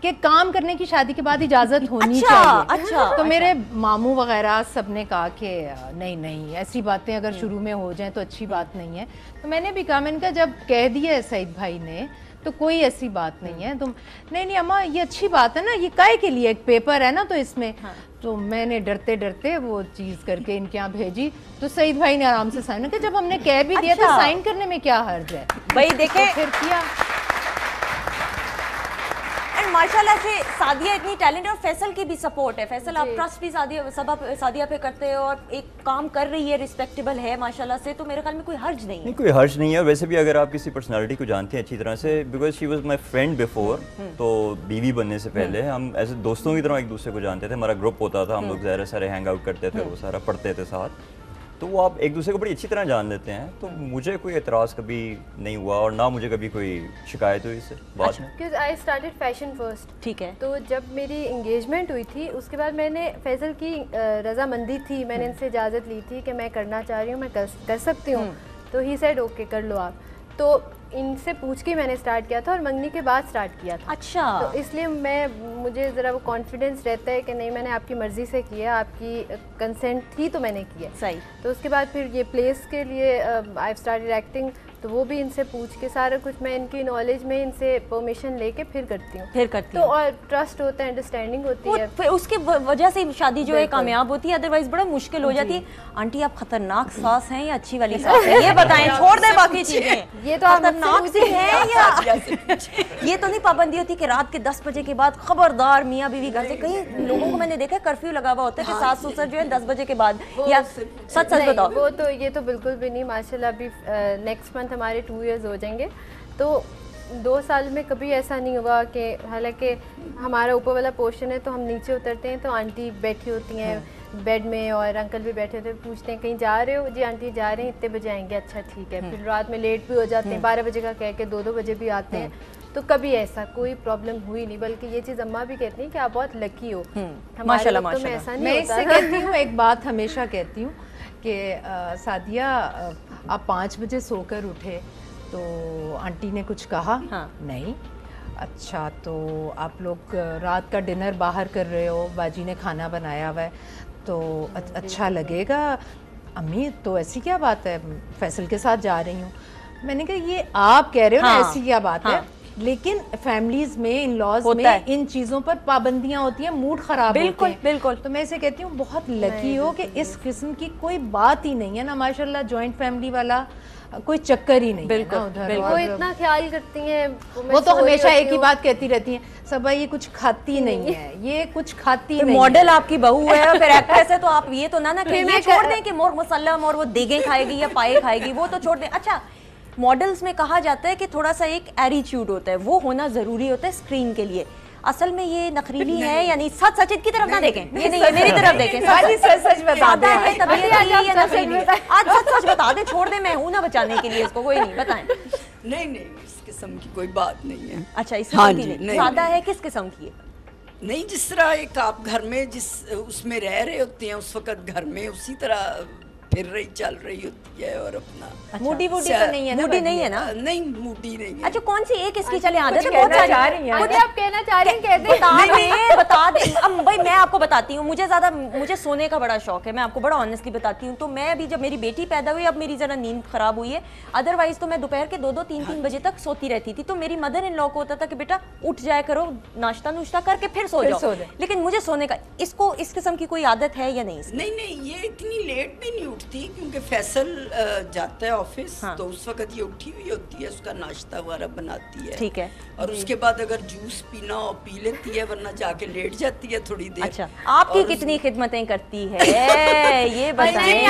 کہ کام کرنے کی شادی کے بعد اجازت ہونی چاہیے. تو میرے ماموں وغیرہ سب نے کہا کہ نہیں ایسی باتیں اگر شروع میں ہو جائیں تو اچھی بات نہیں ہے. تو میں نے بھی کہا, میں نے کہا جب کہہ دیا ہے سعید بھائی نے تو کوئی ایسی بات نہیں ہے. تم نہیں اماں یہ اچھی بات ہے نا, یہ کائے کے لیے ایک پیپر ہے نا تو اس میں. تو میں نے ڈرتے ڈرتے وہ چیز کر کے ان کے یہاں بھیجی, تو سعید بھائی نے آرام سے سائن کیا. جب ہم نے کہہ بھی دیا تو سائن کرنے میں کیا حرج ہے بھائی, دیکھیں پھر کیا. ماشاءاللہ سے سعدیہ اتنی ٹیلنٹ ہے, اور فیصل کی بھی سپورٹ ہے. فیصل آپ ٹرسٹ بھی سعدیہ پہ کرتے ہو اور ایک کام کر رہی ہے, رسپیکٹیبل ہے ماشاءاللہ سے, تو میرے خیال میں کوئی حرج نہیں ہے. نہیں کوئی حرج نہیں ہے. ویسے بھی اگر آپ کسی پرسنالٹی کو جانتے ہیں اچھی طرح سے, because she was my friend before, تو بیوی بننے سے پہلے ہم ایسے دوستوں کی طرح ایک دوسرے کو جانتے تھے. ہمارا گروپ ہوتا تھا, ہم لوگ ظاہر سارے ہینگ آؤٹ کرتے تھے, وہ سارا پڑھتے تھے ساتھ, تو وہ آپ ایک دوسرے کو بڑی اچھی طرح جان لیتے ہیں. تو مجھے کوئی اعتراض کبھی نہیں ہوا, اور نہ مجھے کبھی کوئی شکایت ہوئی اس سے بات میں. کیونکہ آئی اسٹارٹڈ فیشن فرسٹ. ٹھیک ہے. تو جب میری انگیجمنٹ ہوئی تھی اس کے بعد میں نے فیصل کی رضامندی تھی, میں نے ان سے اجازت لی تھی کہ میں کرنا چاہ رہی ہوں, میں کر سکتی ہوں. تو ہی سیڈ اوکے کر لو آپ. تو ان سے پوچھ کے میں نے اسٹارٹ کیا تھا, اور منگنی کے بعد اسٹارٹ کیا تھا. اچھا. تو اس لیے مجھے ذرا وہ کانفیڈینس رہتا ہے کہ نہیں میں نے آپ کی مرضی سے کیا, آپ کی کنسنٹ تھی تو میں نے کیا. صحیح. تو اس کے بعد پھر یہ پلیس کے لیے آئی اسٹارٹڈ ایکٹنگ, تو وہ بھی ان سے پوچھ کے سارا کچھ میں ان کی نالج میں ان سے پرمیشن لے کے پھر کرتی ہوں. تو اور ٹرسٹ ہوتا ہے, انڈرسٹینڈنگ ہوتی ہے, اس کی وجہ سے شادی جو ہے کامیاب ہوتی ہے, ادروائز بڑا مشکل ہو جاتی ہے. آنٹی آپ خطرناک ساس ہیں یا اچھی والی ساس ہیں, یہ بتائیں, چھوڑ دیں باقی چیزیں. یہ تو خطرناک سی ہیں یا یہ تو نہیں پابندی ہوتی کہ رات کے 10 بجے کے بعد خبردار میاں بیوی گھر سے, کئی لوگوں کو میں نے دیکھا کرفیو لگا ہوا ہوتا ہے کہ ساس سسر جو ہے 10 بجے کے بعد, یا سچ بتاؤ. وہ تو یہ تو بالکل بھی نہیں. ماشاءاللہ ابھی نیکسٹ منتھ ہمارے 2 ایئرز ہو جائیں گے, تو 2 سال میں کبھی ایسا نہیں ہوا کہ, حالانکہ ہمارا اوپر والا پورشن ہے تو ہم نیچے اترتے ہیں تو آنٹی بیٹھی ہوتی ہیں بیڈ میں, اور انکل بھی بیٹھے ہوتے ہیں, پوچھتے ہیں کہیں جا رہے ہو, جی آنٹی جا رہے ہیں, اتنے بجے آئیں گے, اچھا ٹھیک ہے. پھر رات میں لیٹ بھی ہو جاتے ہیں, 12 بجے کا کہہ کے 2 بجے بھی آتے ہیں. تو کبھی ایسا کوئی پرابلم ہوئی نہیں, بلکہ یہ چیز اماں بھی کہتی ہیں کہ آپ بہت لکی ہو. ماشاءاللہ میں ایسا میں نہیں اس ہوتا. سے کہتی ہوں, ایک بات ہمیشہ کہتی ہوں کہ سعدیہ آپ 5 بجے سو کر اٹھے تو آنٹی نے کچھ کہا؟ نہیں. اچھا تو آپ لوگ رات کا ڈنر باہر کر رہے ہو, باجی نے کھانا بنایا ہوا ہے تو اچھا لگے گا. امی تو ایسی کیا بات ہے, فیصل کے ساتھ جا رہی ہوں. میں نے کہا یہ آپ کہہ رہے ہو نا ایسی کیا بات ہے, لیکن فیملیز میں, ان لاز میں ان چیزوں پر پابندیاں ہوتی ہیں, موڈ خراب ہوتے ہیں. بالکل. تو میں اسے کہتی ہوں بہت لکی ہو کہ اس قسم کی کوئی بات ہی نہیں ہے نا, ماشاءاللہ جوائنٹ فیملی والا کوئی چکر ہی نہیں ہے ادھر. وہ اتنا خیال کرتی ہیں, وہ تو ہمیشہ ایک ہی بات کہتی رہتی ہیں, صبا یہ کچھ کھاتی نہیں ہے, یہ کچھ کھاتی نہیں. ماڈل آپ کی بہو ہے اور پھر ایکٹریس ہے, تو آپ یہ تو نہ کہ یہ چھوڑ دیں کہ مور مسلم اور وہ دیگیں کھائے گی یا پائے کھائے گی, وہ تو چھوڑ دیں. اچھا ماڈلز میں کہا جاتا ہے کہ تھوڑا سا ایک ایٹیٹیوڈ ہوتا ہے, وہ ہونا ضروری ہوتا ہے اسکرین کے لیے. اصل میں یہ نخریلی ہے یا نہیں؟ سچ سچ کی طرف نہ دیکھیں, یہ نہیں ہے میری طرف دیکھیں. سچ بتا دیں, آج سچ سچ بتا دیں, چھوڑ دیں, میں ہوں نا بچانے کے لیے اس کو, کوئی نہیں بتائیں. نہیں اس قسم کی کوئی بات نہیں ہے. اچھا اس قسم کی نہیں, سادہ ہے, کس قسم کی ہے؟ نہیں, جس طرح ایک آپ گھر میں جس اس میں رہ رہے ہوتے ہیں اس وقت گھر میں اسی طرح پھر رہی چل رہی ہوتی ہے, اور اپنا موڈی تو نہیں ہے نا, موڈی نہیں ہے نا. نہیں موڈی نہیں ہے. اچھا کون سی ایک اس کی چلے عادت ہے, بہت چاہ رہی ہیں آپ کہنا چاہ رہی ہیں, کہہ دیں, بتا دیں. اب بھائی میں آپ کو بتاتی ہوں, مجھے سونے کا بڑا شوق ہے, میں آپ کو بڑا آنیسٹلی بتاتی ہوں. تو میں ابھی جب میری بیٹی پیدا ہوئی, اب میری ذرا نیند خراب ہوئی ہے, ادروائز تو میں دوپہر کے 2-3 بجے تک سوتی رہتی تھی. تو میری مدر ان لا کو ہوتا تھا کہ بیٹا اٹھ جایا کرو, ناشتہ نوشتہ کر کے پھر سو جاؤ. لیکن مجھے سونے کا, اس کو اس قسم کی کوئی عادت ہے یا نہیں؟ نہیں یہ اتنی لیٹ بھی نہیں اٹھتی, کیونکہ فیصل جاتا ہے آفس, تو اس وقت یہ اٹھی ہوئی ہوتی ہے, اس کا ناشتہ وغیرہ بناتی ہے. ٹھیک ہے. اور اس کے بعد اگر جوس پینا ہو پی لیتی ہے, ورنہ جا کے لیٹ جاتی ہے تھوڑی دیر. اچھا آپ کی کتنی خدمتیں کرتی ہے یہ بتائیں.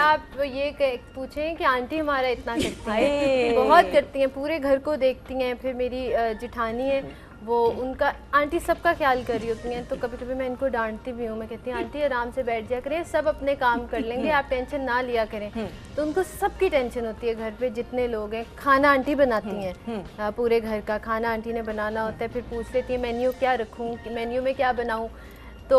آپ یہ پوچھیں کہ آنٹی ہمارا اتنا کرتی ہیں, بہت کرتی ہیں, پورے گھر کو دیکھتی ہیں. پھر میری جٹھانی ہے, وہ ان کا آنٹی سب کا خیال کر رہی ہوتی ہیں, تو کبھی کبھی میں ان کو ڈانٹتی بھی ہوں. میں کہتی ہوں آنٹی آرام سے بیٹھ جا کریں, سب اپنے کام کر لیں گے, آپ ٹینشن نہ لیا کریں. تو ان کو سب کی ٹینشن ہوتی ہے گھر پہ جتنے لوگ ہیں. کھانا آنٹی بناتی ہیں, پورے گھر کا کھانا آنٹی نے بنانا ہوتا ہے. پھر پوچھ لیتی ہیں مینیو کیا رکھوں, مینیو میں کیا بناؤں. تو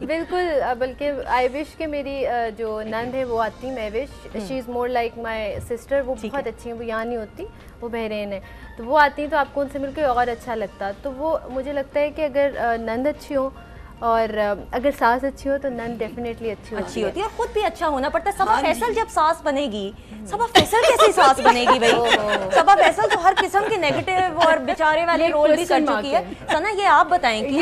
بالکل, بلکہ آئی وش کہ میری جو نند ہے وہ آتی میں وش شی از مور لائک مائی سسٹر. وہ بہت اچھی ہیں, وہ یہاں نہیں ہوتی, وہ بحرین ہے, تو وہ آتی ہیں تو آپ کو ان سے مل کے اور اچھا لگتا. تو وہ مجھے لگتا ہے کہ اگر نند اچھی ہو اور اگر ساس اچھی ہو تو نند ڈیفینیٹلی اچھی ہوتی ہے, اور خود بھی اچھا ہونا پڑتا ہے. صبا فیصل جب ساس بنے گی, صبا فیصل کیسی ساس بنے گی بھائی؟ صبا فیصل تو ہر قسم کی نیگیٹو اور بیچارے والے رول بھی کر چکی ہے. ثنا یہ آپ بتائیں کہ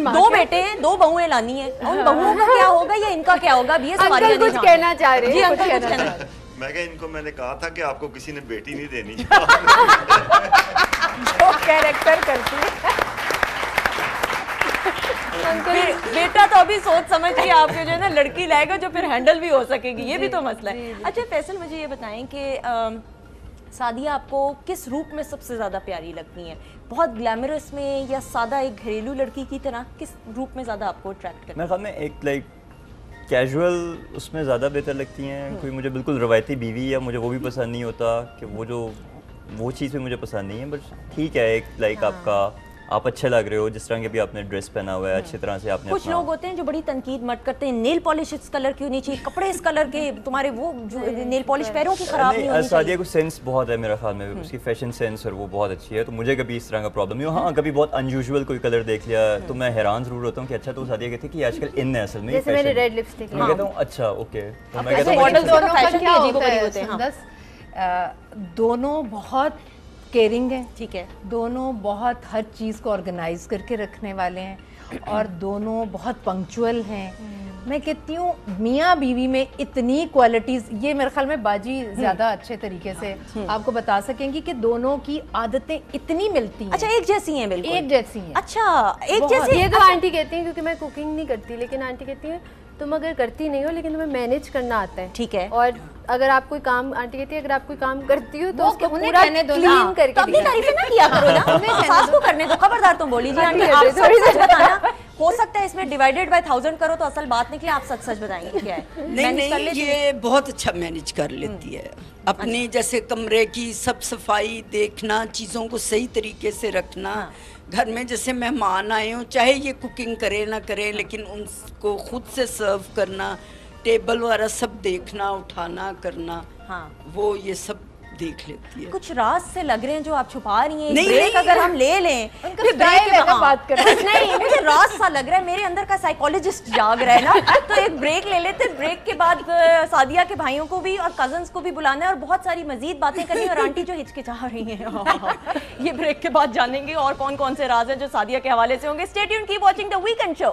دو بیٹے ہیں, 2 بہویں لانی ہیں, ان بہوؤں کا کیا ہوگا یا ان کا کیا ہوگا؟ اب یہ سواریاں نہیں کچھ کہنا چاہ رہے جی انکل کچھ کہنا. میں کہ ان کو میں نے کہا تھا کہ آپ کو کسی نے بیٹی نہیں دینی جو کیریکٹر کرتی ہے. بیٹا تو ابھی سوچ سمجھ کے آپ کے جو ہے نا لڑکی لائے گا جو پھر ہینڈل بھی ہو سکے گی, یہ بھی تو مسئلہ ہے. اچھا فیصل مجھے یہ بتائیں کہ سعدیہ آپ کو کس روپ میں سب سے زیادہ پیاری لگتی ہیں؟ بہت گلیمرس میں یا سادہ ایک گھریلو لڑکی کی طرح, کس روپ میں زیادہ آپ کو اٹریکٹ کرتی ہیں؟ میرے خیال میں ایک لائک کیجول اس میں زیادہ بہتر لگتی ہیں. کوئی مجھے بالکل روایتی بیوی یا مجھے وہ بھی پسند نہیں ہوتا کہ وہ چیز بھی مجھے پسند نہیں ہے. بٹ ٹھیک ہے ایک لائک آپ اچھے لگ رہے ہو جس طرح کے بھی آپ نے ڈریس پہنا ہوا ہے, اچھی طرح سے آپ نے. کچھ لوگ ہوتے ہیں جو بڑی تنقید مت کرتے ہیں, نیل پالش اس کلر کی ہونی چاہیے, کپڑے اس کلر کے, تمہارے وہ نیل پالش پیروں کی خراب نہیں ہونی چاہیے. سعدیہ کو سینس بہت ہے میرا خیال میں, اس کی فیشن سینس اور وہ بہت اچھی ہے, تو مجھے کبھی اس طرح کا پرابلم نہیں ہو. ہاں کبھی بہت انیوژول کوئی کلر دیکھ لیا تو میں حیران ضرور ہوتا ہوں کہ اچھا تو سعدیہ کہتی ہے کہ آج کل ان ہے اصل میں, جیسے میں نے ریڈ لپسٹک میں کہتا ہوں اچھا اوکے, تو میں کہتا ماڈل ہوں دونوں کا کیا ہوتا ہے, دونوں بہت کیئرنگ ہیں, ٹھیک ہے, دونوں بہت ہر چیز کو آرگنائز کر کے رکھنے والے ہیں, اور دونوں بہت پنکچوئل ہیں. میں کہتی ہوں میاں بیوی میں اتنی کوالٹیز, یہ میرے خیال میں باجی زیادہ اچھے طریقے سے آپ کو بتا سکیں گی کہ دونوں کی عادتیں اتنی ملتی ہیں. اچھا ایک جیسی ہیں, بالکل ایک جیسی ہیں. اچھا ایک جیسی. یہ تو آنٹی کہتی ہیں کیونکہ میں کوکنگ نہیں کرتی, لیکن آنٹی کہتی ہیں تم اگر کرتی نہیں ہو لیکن تمہیں مینیج کرنا آتا ہے. ٹھیک ہے, اور اگر آپ کوئی کام, آنٹی کہتی ہے اگر آپ کوئی کام کرتی ہو تو اس کو پورا کلین کر کے اپنی تعریفیں نہ کیا کرو نا, ساس کو کرنے دو. خبردار تم بولی جی آنٹی, آپ سچ بتانا. ہو سکتا ہے اس میں ڈیوائیڈیڈ بائی 1000 کرو تو اصل بات نکلے, آپ سچ بتائیں گے کیا ہے. نہیں یہ بہت اچھا مینیج کر لیتی ہے اپنی, جیسے کمرے کی سب صفائی دیکھنا, چیزوں کو صحیح طریقے سے رکھنا, گھر میں جیسے مہمان آئے ہوں چاہے یہ کوکنگ کرے نہ کرے لیکن ان کو خود سے سرو کرنا, ٹیبل وغیرہ سب دیکھنا, اٹھانا کرنا, ہاں وہ یہ سب دیکھ لیتی ہے. کچھ راز سے لگ رہے ہیں جو آپ چھپا رہی ہیں. بریک اگر ہم لے لیں بات کر نہیں, مجھے راز سا لگ رہا ہے, میرے اندر کا سائیکولوجسٹ جاگ رہا ہے نا, تو ایک بریک لے لیتے. بریک کے بعد سعدیہ کے بھائیوں کو بھی اور کزنس کو بھی بلانا ہے اور بہت ساری مزید باتیں کرنی ہے. اور آنٹی جو ہچکچا رہی ہیں یہ بریک کے بعد جانیں گے اور کون کون سے راز ہیں جو سعدیہ کے حوالے سے ہوں گے. Stay tuned, keep watching the weekend show.